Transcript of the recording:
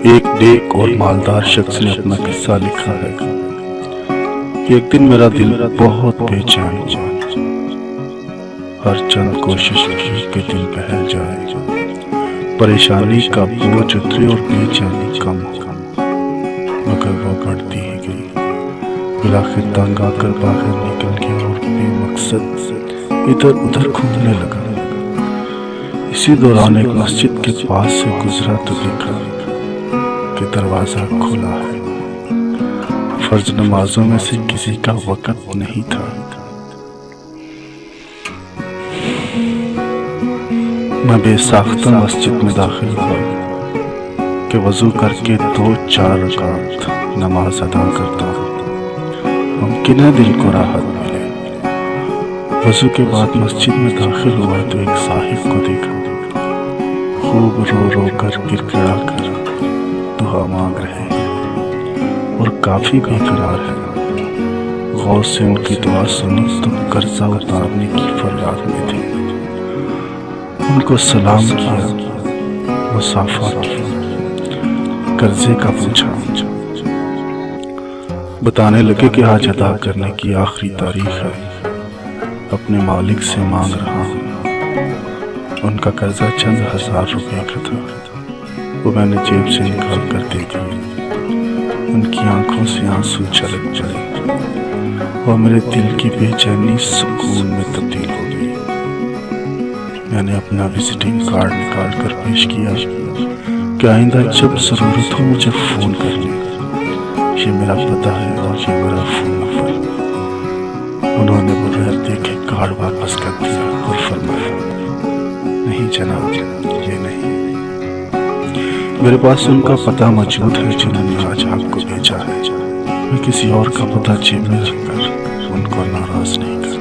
ایک نیک اور مالدار شخص نے اپنا قصہ لکھا ہے۔ ایک دن میرا دل بہت بے چین ہوا، ہر چند کوشش کی کہ دل بہل جائے، پریشانی کا بوجھ اترے اور بے چینی کم ہو، مگر وہ بڑھتی ہی گئی۔ بالآخر تنگ آ کر باہر نکل گیا اور بے مقصد ادھر ادھر گھومنے لگا۔ اسی دوران ایک مسجد کے پاس سے گزرا تو دیکھا کہ دروازہ کھلا ہے۔ فرض نمازوں میں سے کسی کا وقت نہیں تھا۔ میں بے ساختہ مسجد میں داخل ہوا کہ وضو کر کے 2-4 رکعت نماز ادا کرتا ہوں، ممکن ہے دل کو راحت ملے۔ وضو کے بعد مسجد میں داخل ہوا تو ایک صاحب کو دیکھا، خوب رو رو کر گر گڑا کر دعا مانگ رہے ہیں اور کافی بے قرار ہے۔ غور سے ان کی دعا سنی تو قرضہ اتارنے کی فریاد میں تھے۔ ان کو سلام کیا، مصافحہ کیا، قرضے کا پوچھا، بتانے لگے کہ آج ادا کرنے کی آخری تاریخ ہے، اپنے مالک سے مانگ رہا ہوں۔ ان کا قرضہ چند 1000 روپے کا تھا، وہ میں نے جیب سے نکال کر دے دی۔ ان کی آنکھوں سے آنسو چھلک پڑے اور میرے دل کی بے چینی سکون میں تبدیل ہو گئی۔ میں نے اپنا وزٹنگ کارڈ نکال کر پیش کیا کہ آئندہ جب ضرورت ہو مجھے فون کر لیں، یہ میرا پتہ ہے اور یہ میرا فون نمبر۔ انہوں نے بغیر دیکھے کارڈ واپس کر دیا اور فرمایا، نہیں جناب، یہ نہیں، میرے پاس ان کا پتہ موجود ہے جنہوں نے آج آپ کو بھیجا ہے۔ میں کسی اور کا پتہ جیب میں رکھ کر ان کو ناراض نہیں کرتا۔